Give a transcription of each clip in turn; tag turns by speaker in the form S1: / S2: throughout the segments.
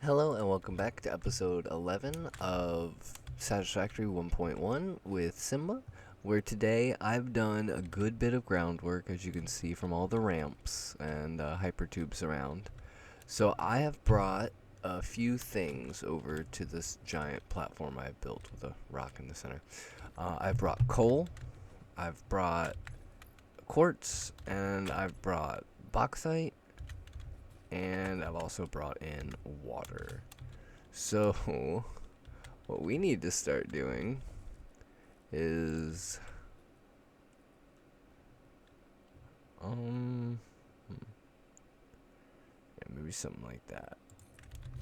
S1: Hello and welcome back to episode 11 of Satisfactory 1.1 with Simba, where today I've done a good bit of groundwork, as you can see from all the ramps and hypertubes around. So I have brought a few things over to this giant platform I've built with a rock in the center. I've brought coal, I've brought quartz, and I've brought bauxite, and I've also brought in water. So, what we need to start doing is, yeah, maybe something like that.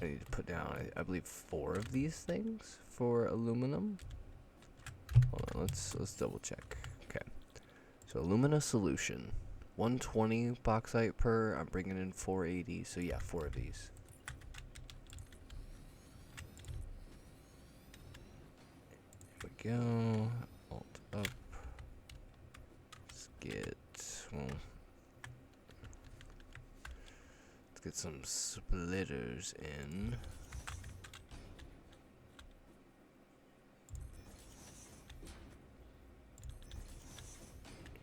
S1: I need to put down, I believe, 4 of these things for aluminum. Hold on, let's double check. Okay, so alumina solution, 120 bauxite per. I'm bringing in 480, so yeah, 4 of these. Here we go. Alt up. Let's get, well, let's get some splitters in.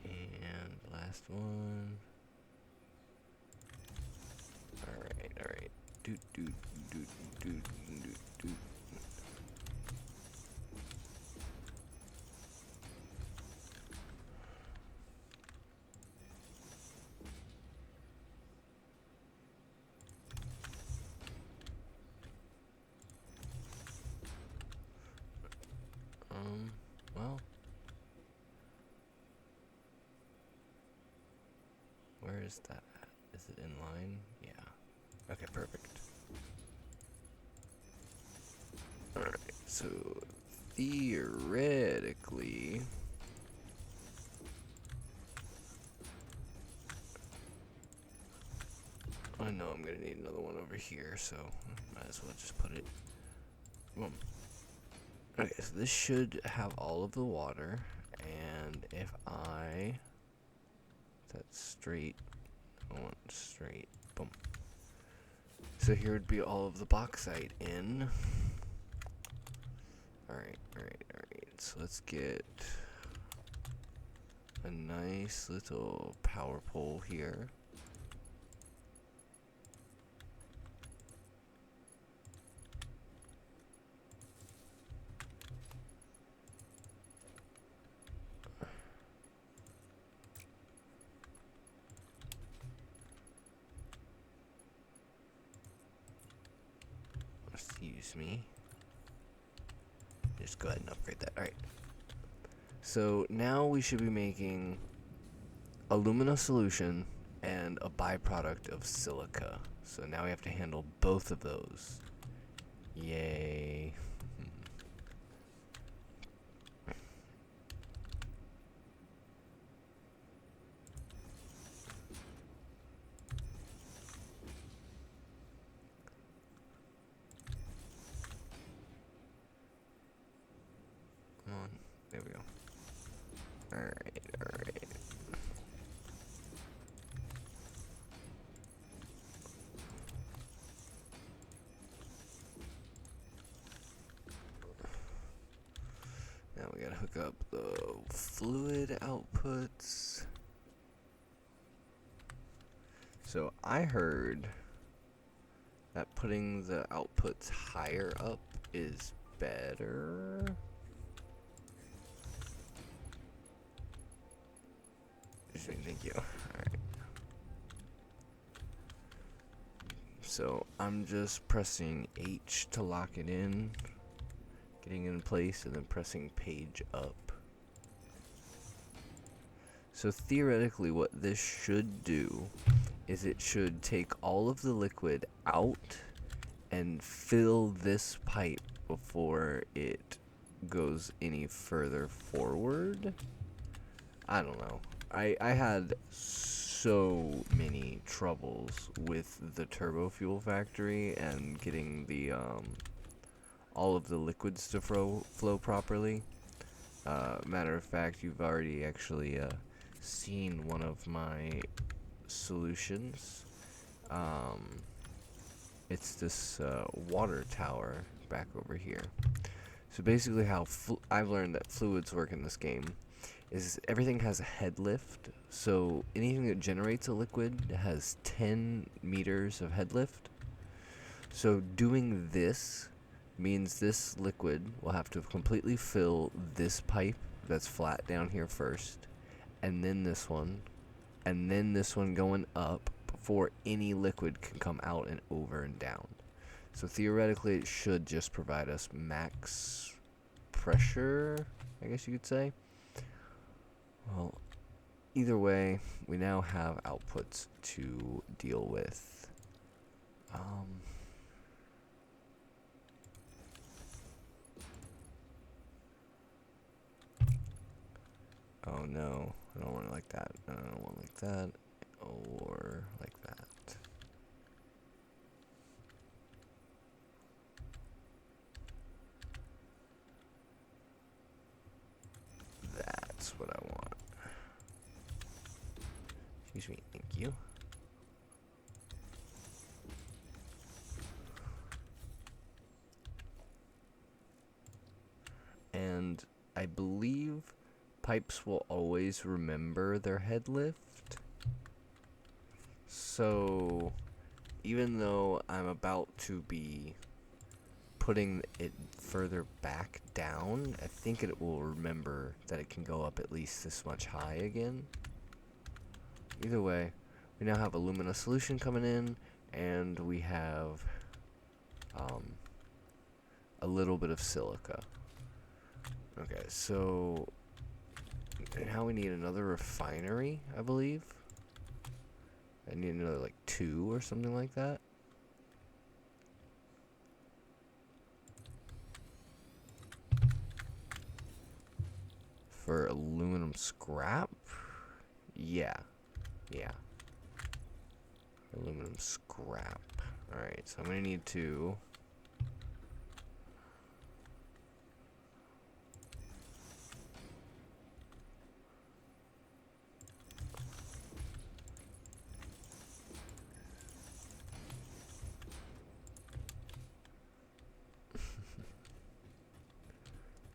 S1: And last one. Alright. Doot. Well, where is that at? Is it in line? Yeah. Okay, perfect. Alright, so theoretically, I know I'm gonna need another one over here, so might as well just put it. Boom. Okay, so this should have all of the water, and if that's straight, I want straight, boom. So here would be all of the bauxite in. Alright, so let's get a nice little power pole here. Excuse me. Just go ahead and upgrade that. Alright. So now we should be making alumina solution and a byproduct of silica. So now we have to handle both of those. Yay. Come on. There we go. Alright. Now we gotta hook up the fluid outputs. So I heard that putting the outputs higher up is better. Thank you. Alright. So I'm just pressing H to lock it in, getting in place, and then pressing page up. So theoretically what this should do is it should take all of the liquid out and fill this pipe before it goes any further forward. I don't know. I had so many troubles with the turbo fuel factory and getting the all of the liquids to flow properly. Matter of fact, you've already actually seen one of my solutions. it's this water tower back over here. So basically how I've learned that fluids work in this game is everything has a head lift. So anything that generates a liquid has 10 meters of head lift. So doing this means this liquid will have to completely fill this pipe that's flat down here first, and then this one, and then this one going up before any liquid can come out and over and down. So theoretically it should just provide us max pressure, I guess you could say. Well, either way, we now have outputs to deal with. Oh no, I don't want it like that. I don't want it like that, or like that. That's what I want. Excuse me, thank you. And I believe pipes will always remember their head lift. So even though I'm about to be putting it further back down, I think it will remember that it can go up at least this much high again. Either way, we now have alumina solution coming in, and we have a little bit of silica. Okay, so now we need another refinery, I believe. I need another like 2 or something like that. For aluminum scrap? Yeah. Aluminum scrap. Alright, so I'm gonna need to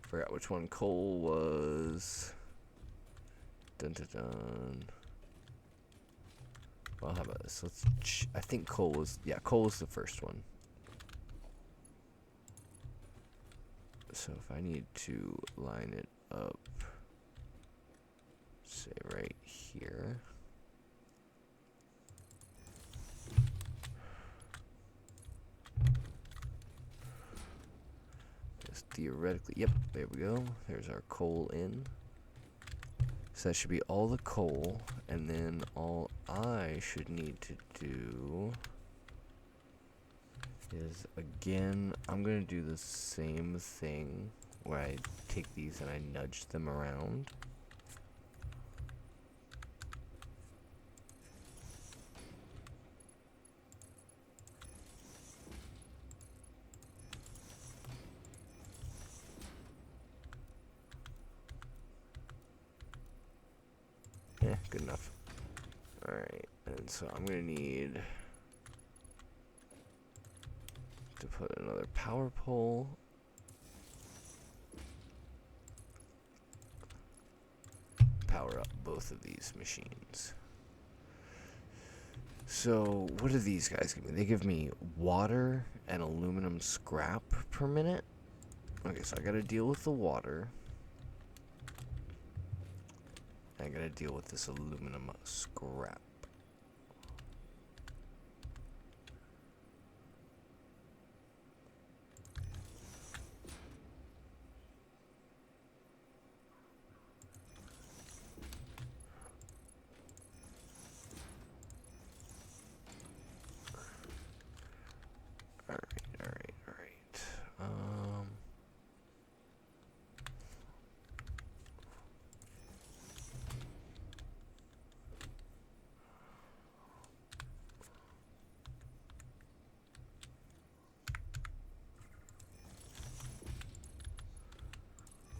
S1: forgot which one coal was. Dun dun dun. Well, how about this? I think coal was, coal was the first one. So if I need to line it up, say right here. Just theoretically, yep, there we go. There's our coal in. So that should be all the coal, and then all I should need to do is, again, I'm going to do the same thing where I take these and I nudge them around. Yeah, good enough. Alright, and so I'm going to need to put another power pole. Power up both of these machines. So, what do these guys give me? They give me water and aluminum scrap per minute. Okay, so I gotta deal with the water. I gotta deal with this aluminum scrap. Alright.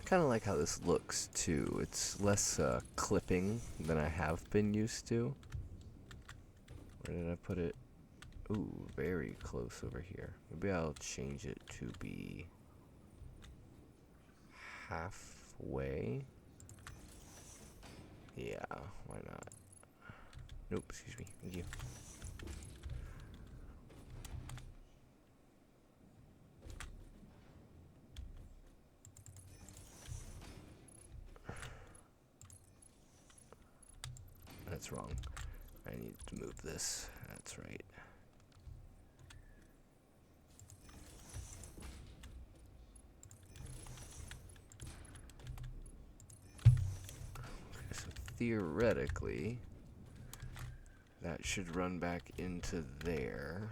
S1: Kind of like how this looks too. It's less clipping than I have been used to. Where did I put it? Ooh, very close over here. Maybe I'll change it to be halfway. Yeah, why not? Nope, excuse me. Thank you. That's wrong. I need to move this. That's right. Okay, so theoretically, that should run back into there.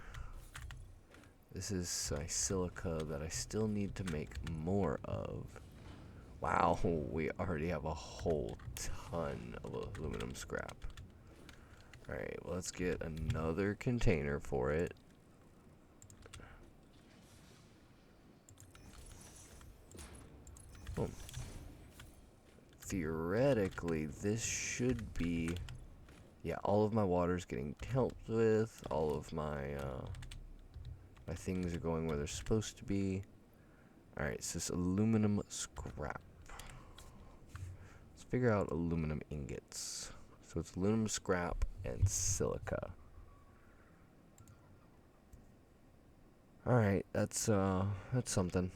S1: This is my silica that I still need to make more of. Wow, we already have a whole ton of aluminum scrap. Alright, well, let's get another container for it. Boom. Theoretically, this should be... Yeah, all of my water's getting helped with. All of my things are going where they're supposed to be. Alright, so it's aluminum scrap. Let's figure out aluminum ingots. So it's aluminum scrap and silica. Alright, that's something.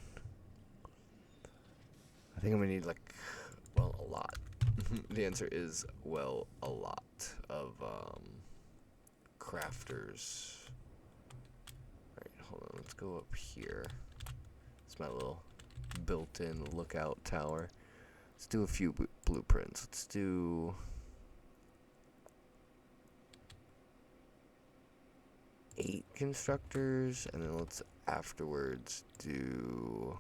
S1: I think I'm gonna need, like, well, a lot. The answer is, well, a lot of crafters. Alright, hold on, let's go up here. It's my little built-in lookout tower. Let's do a few blueprints. Let's do 8 constructors, and then let's afterwards do...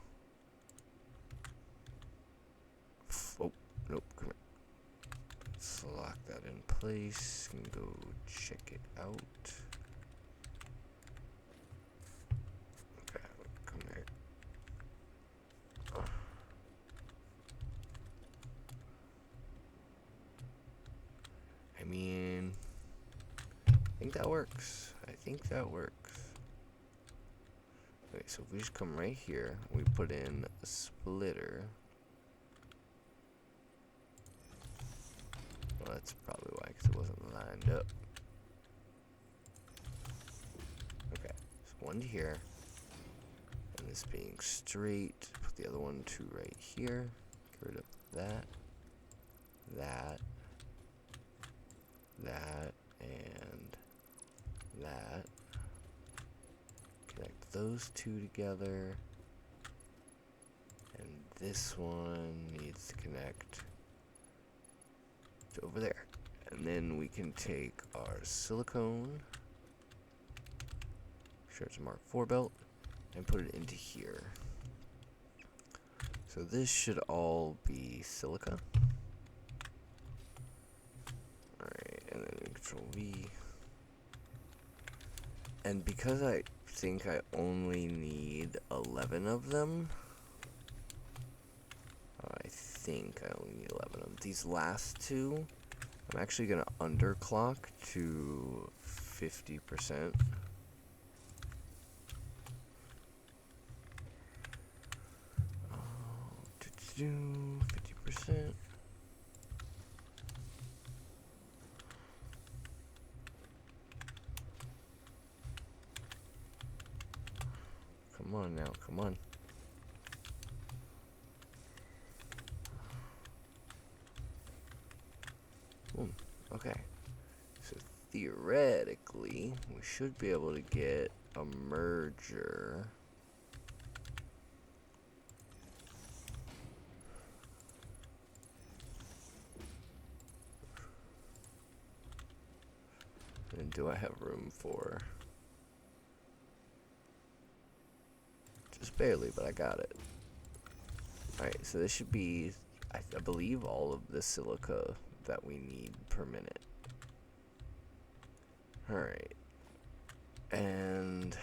S1: Oh, nope, come here. Let's lock that in place and go check it out. Okay, come here. I mean, I think that works. I think that works. Okay, so if we just come right here, we put in a splitter. Well, that's probably why, because it wasn't lined up. Okay, so one to here, and this being straight, put the other one to right here. Get rid of that, that, that, and that. Connect those two together, and this one needs to connect to over there. And then we can take our silicone, sure it's a Mark IV belt, and put it into here. So this should all be silica. Alright, and then Control V. And because I think I only need 11 of them, I think I only need 11 of them. These last two, I'm actually going to underclock to 50%. Do 50%. Come on now, come on. Boom. Okay. So theoretically, we should be able to get a merger. And do I have room for... Just barely, but I got it. Alright, so this should be, I believe, all of the silica that we need per minute. Alright. And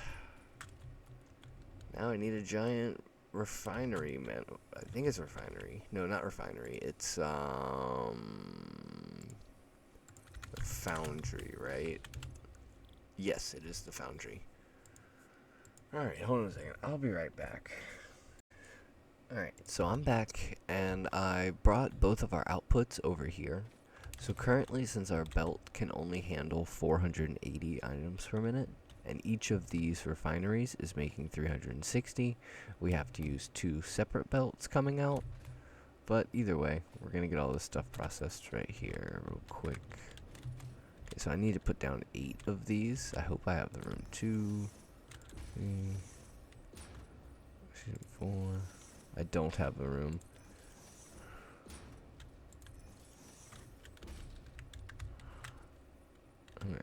S1: now I need a giant refinery, man. I think it's a refinery. No, not refinery. It's a foundry, right? Yes, it is the foundry. Alright, hold on a second. I'll be right back. Alright, so I'm back, and I brought both of our outputs over here. So currently, since our belt can only handle 480 items per minute, and each of these refineries is making 360, we have to use 2 separate belts coming out. But either way, we're going to get all this stuff processed right here real quick. Okay, so I need to put down 8 of these. I hope I have the room. 2, 3, 4. I don't have the room. Okay.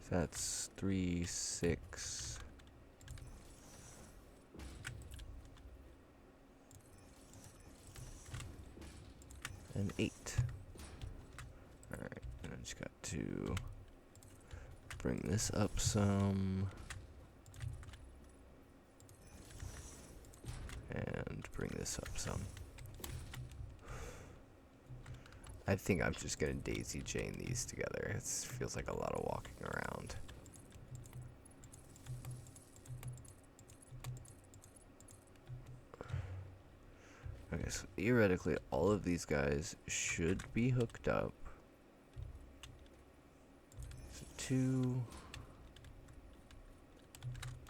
S1: So that's 3, 6. And 8. Alright, and I just got to bring this up some. And bring this up some. I think I'm just gonna daisy chain these together. It feels like a lot of walking around. Okay, so theoretically all of these guys should be hooked up. So 2.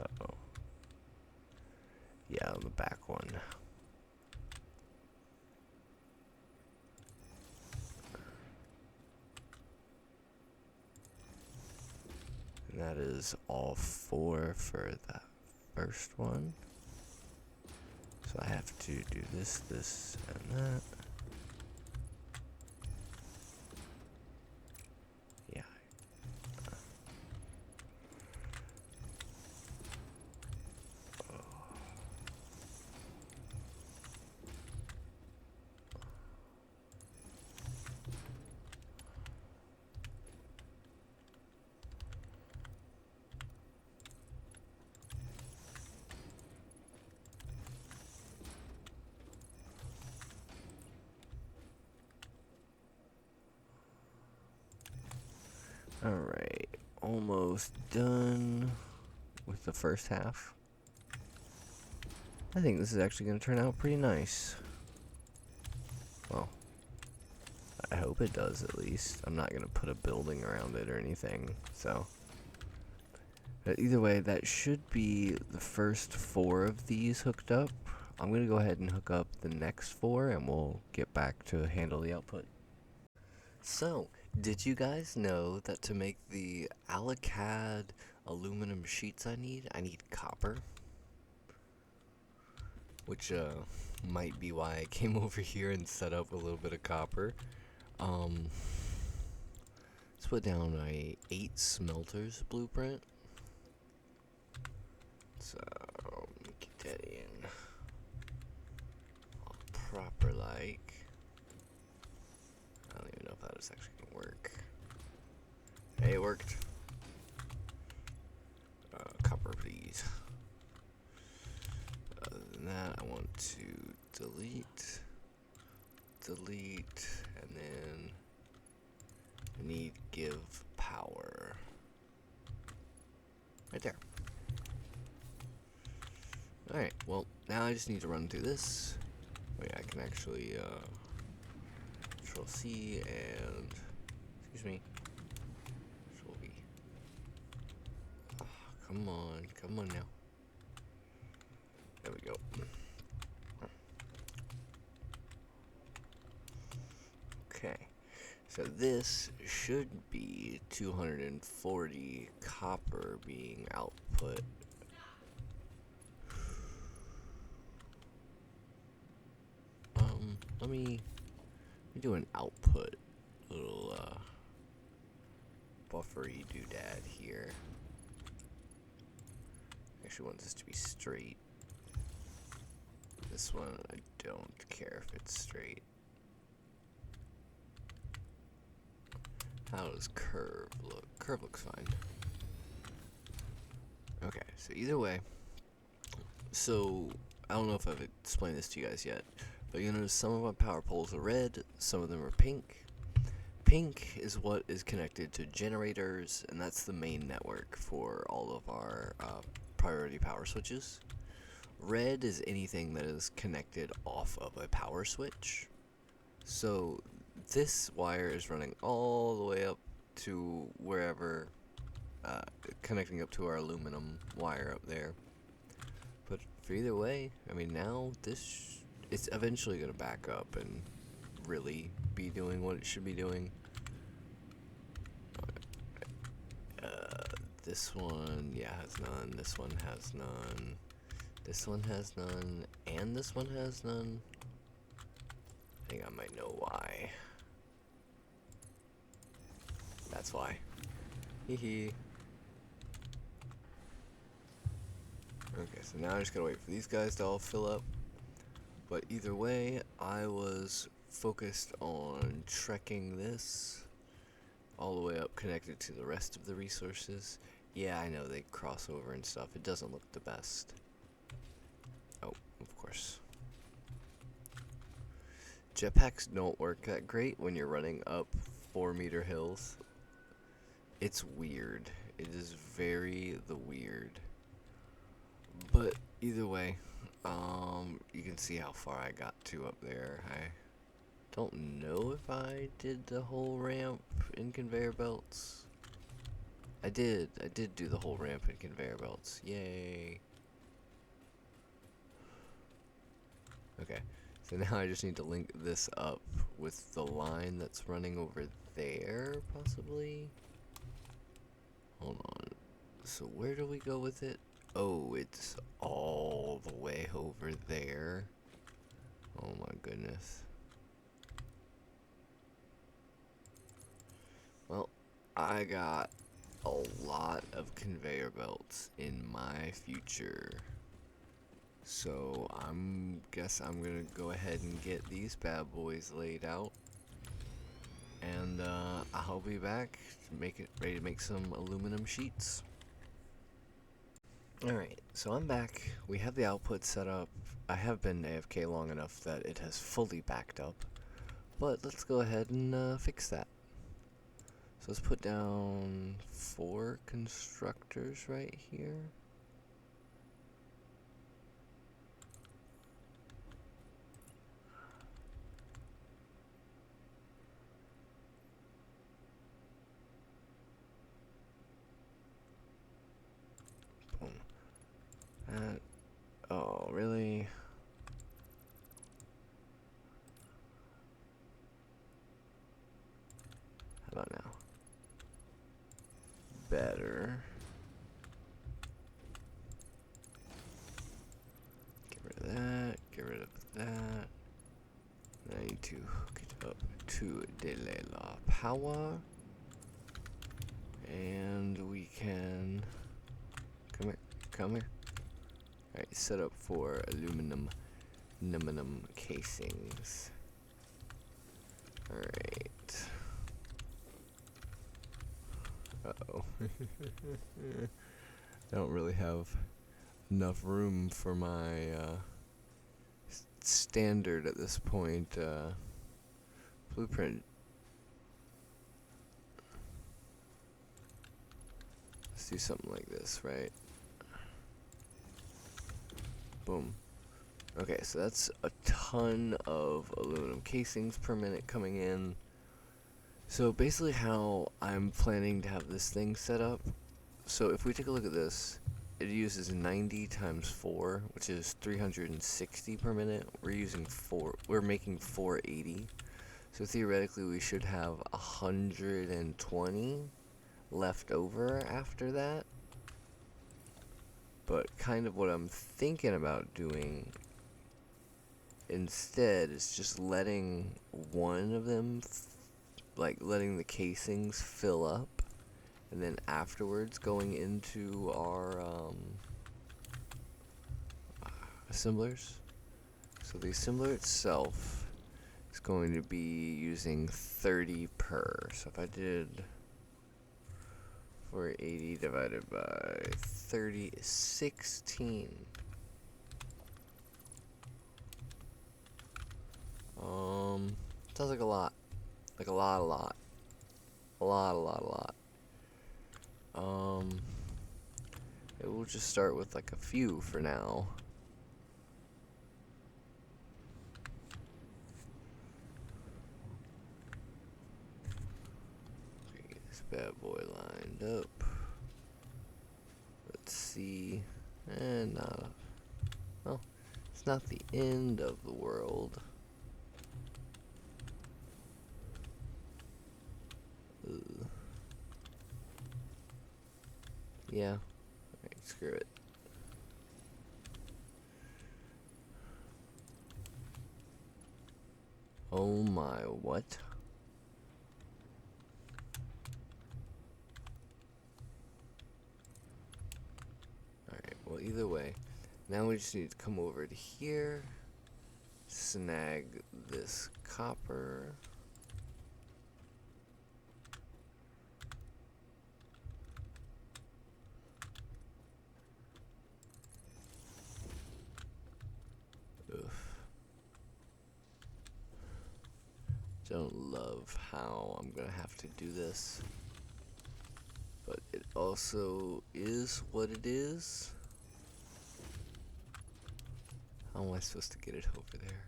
S1: Uh-oh. Yeah, on the back one. And that is all 4 for that first one. So I have to do this, this, and that. Yeah. Alright, almost done with the first half. I think this is actually going to turn out pretty nice. Well, I hope it does at least. I'm not going to put a building around it or anything, so. But either way, that should be the first 4 of these hooked up. I'm going to go ahead and hook up the next 4, and we'll get back to handle the output. So, did you guys know that to make the Alicad aluminum sheets I need copper? Which might be why I came over here and set up a little bit of copper. Let's put down a 8 smelters blueprint. So, get that in all proper like. I don't even know if that is actually gonna work. Hey, it worked. Copper, please. Other than that, I want to delete, and then I need give power. Right there. Alright, well, now I just need to run through this. Wait, I can actually, Control C and, excuse me, Control V. Oh, come on now. There we go. Okay, so this should be 240 copper being output. Let me do an output little buffery doodad here. Actually want this to be straight. This one I don't care if it's straight. How does curve look? Curve looks fine. Okay, so either way, so I don't know if I've explained this to you guys yet, But you notice some of my power poles are red, some of them are pink. Pink is what is connected to generators, and that's the main network for all of our priority power switches. Red is anything that is connected off of a power switch. So this wire is running all the way up to wherever, connecting up to our aluminum wire up there. But for either way, I mean, now it's eventually going to back up and really be doing what it should be doing. This one, yeah, has none. This one has none. This one has none. And this one has none. I think I might know why. That's why. Hee. Okay, so now I just gotta wait for these guys to all fill up. But either way, I was focused on trekking this all the way up, connected to the rest of the resources. Yeah, I know they cross over and stuff. It doesn't look the best. Oh, of course. Jetpacks don't work that great when you're running up 4-meter hills. It's weird. It is very weird. But either way, you can see how far I got to up there. I don't know if I did the whole ramp in conveyor belts. I did do the whole ramp in conveyor belts. Yay. Okay, so now I just need to link this up with the line that's running over there, possibly? Hold on. So where do we go with it? Oh, it's all the way over there. Oh my goodness. Well, I got a lot of conveyor belts in my future. So guess I'm gonna go ahead and get these bad boys laid out. And I'll be back to ready to make some aluminum sheets. Alright, so I'm back. We have the output set up. I have been AFK long enough that it has fully backed up. But let's go ahead and fix that. So let's put down 4 constructors right here. Boom. Oh, really? How about now? Better. Get rid of that. Get rid of that. I need to hook it up to delay la power. And we can come here. Alright, set up for aluminum casings. Alright. Uh-oh. I don't really have enough room for my standard at this point blueprint. Let's do something like this, right? Boom. Okay, so that's a ton of aluminum casings per minute coming in. So basically how I'm planning to have this thing set up, so if we take a look at this, it uses 90 times 4, which is 360 per minute. We're making 480. So theoretically we should have 120 left over after that. But kind of what I'm thinking about doing instead is just letting one of them, letting the casings fill up, and then afterwards going into our assemblers. So the assembler itself is going to be using 30 per. So if I did 480 divided by 30 is 16. Sounds like a lot. Like a lot, a lot. A lot, a lot, a lot. Maybe we'll just start with like a few for now. Get this bad boy lined up. Let's see. And well, it's not the end of the world. Ugh. Yeah. Alright, screw it. Oh my, what? Alright, well, either way. Now we just need to come over to here. Snag this copper. Don't love how I'm gonna have to do this, but it also is what it is. How am I supposed to get it over there?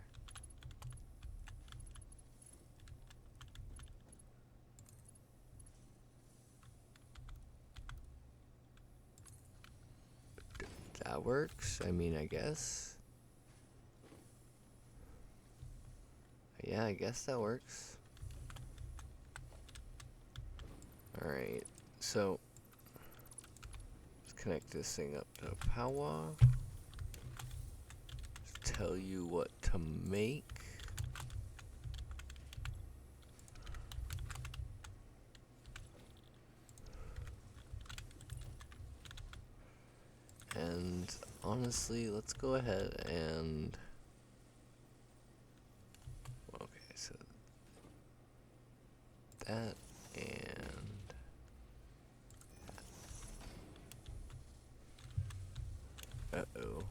S1: That works, I mean, I guess. Yeah, I guess that works. Alright, so let's connect this thing up to power. Just tell you what to make. And honestly, let's go ahead and so that and uh-oh.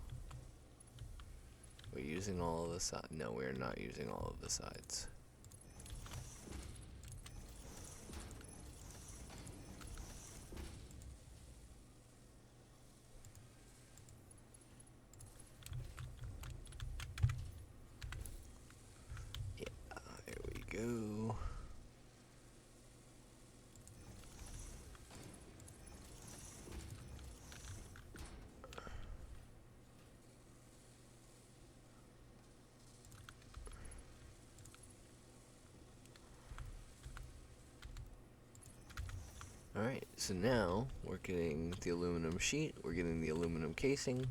S1: We're using all of the sides. No, we're not using all of the sides. Yeah, there we go. Alright, so now we're getting the aluminum sheet, we're getting the aluminum casing.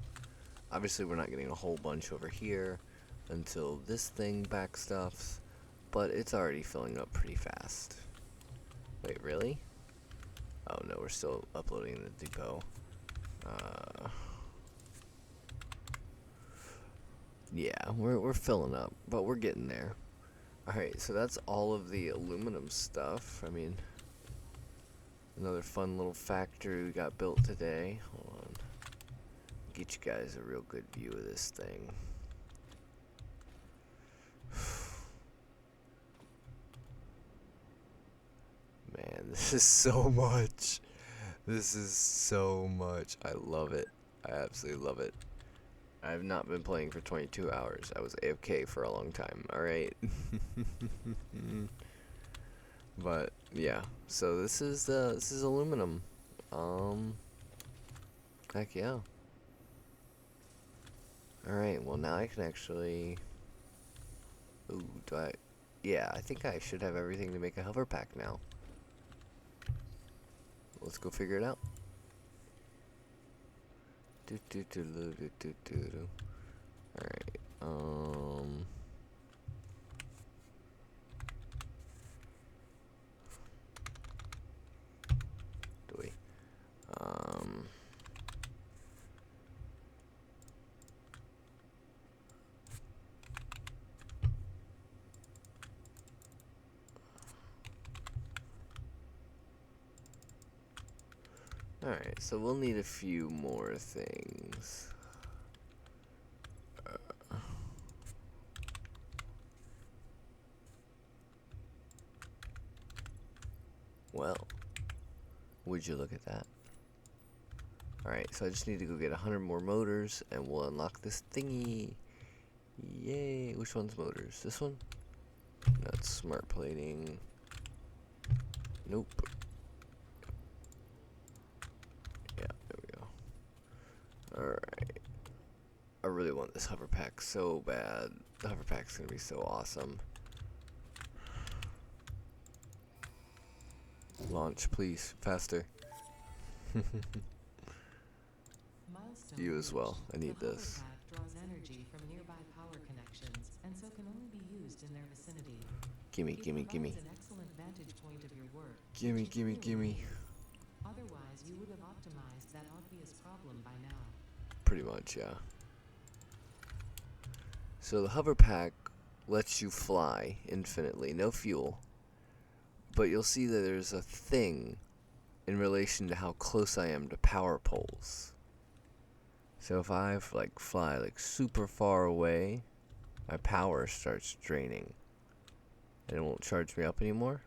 S1: Obviously we're not getting a whole bunch over here until this thing backstuffs, but it's already filling up pretty fast. Wait, really? Oh no, we're still uploading the depot. Yeah, we're filling up, but we're getting there. Alright, so that's all of the aluminum stuff. I mean, another fun little factory we got built today. Hold on. Get you guys a real good view of this thing. Man, this is so much. This is so much. I love it. I absolutely love it. I've not been playing for 22 hours. I was AFK for a long time, alright? But, yeah. So this is aluminum. Heck yeah. Alright, well now I can actually... Ooh, do I... Yeah, I think I should have everything to make a hover pack now. Let's go figure it out. Alright, do we? Alright, so we'll need a few more things. Well, would you look at that? Alright, so I just need to go get 100 more motors and we'll unlock this thingy. Yay! Which one's motors? This one? No, it's smart plating. Nope. Yeah, there we go. Alright. I really want this hover pack so bad. The hover pack's gonna be so awesome. Launch, please. Faster. You as well. I need this.
S2: Draws energy from nearby power connections, and so can only be used in their vicinity.
S1: Gimme, gimme, gimme.
S2: An excellent vantage point of your work.
S1: Gimme, gimme, gimme.
S2: Otherwise, you would have optimized that obvious problem by now.
S1: Pretty much, yeah. So the hover pack lets you fly infinitely, no fuel. But you'll see that there's a thing in relation to how close I am to power poles. So if I fly super far away, my power starts draining. And it won't charge me up anymore.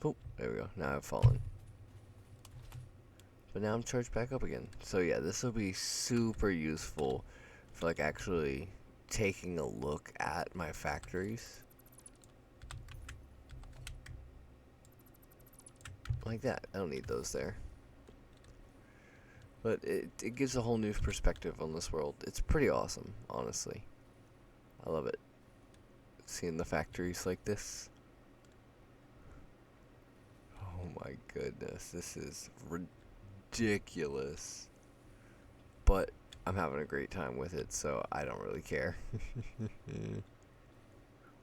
S1: Boop, there we go. Now I've fallen. But now I'm charged back up again. So yeah, this will be super useful for actually taking a look at my factories. Like that. I don't need those there. But it gives a whole new perspective on this world. It's pretty awesome, honestly. I love it. Seeing the factories like this. Oh my goodness, this is ridiculous. But I'm having a great time with it, so I don't really care.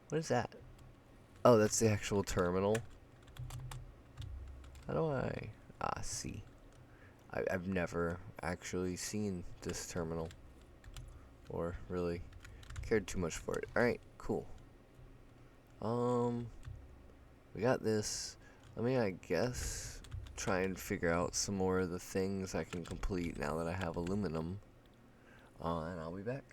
S1: What is that? Oh, that's the actual terminal. How do I... see. I've never actually seen this terminal. Or really cared too much for it. Alright, cool. We got this. Let me, I guess, try and figure out some more of the things I can complete now that I have aluminum. And I'll be back.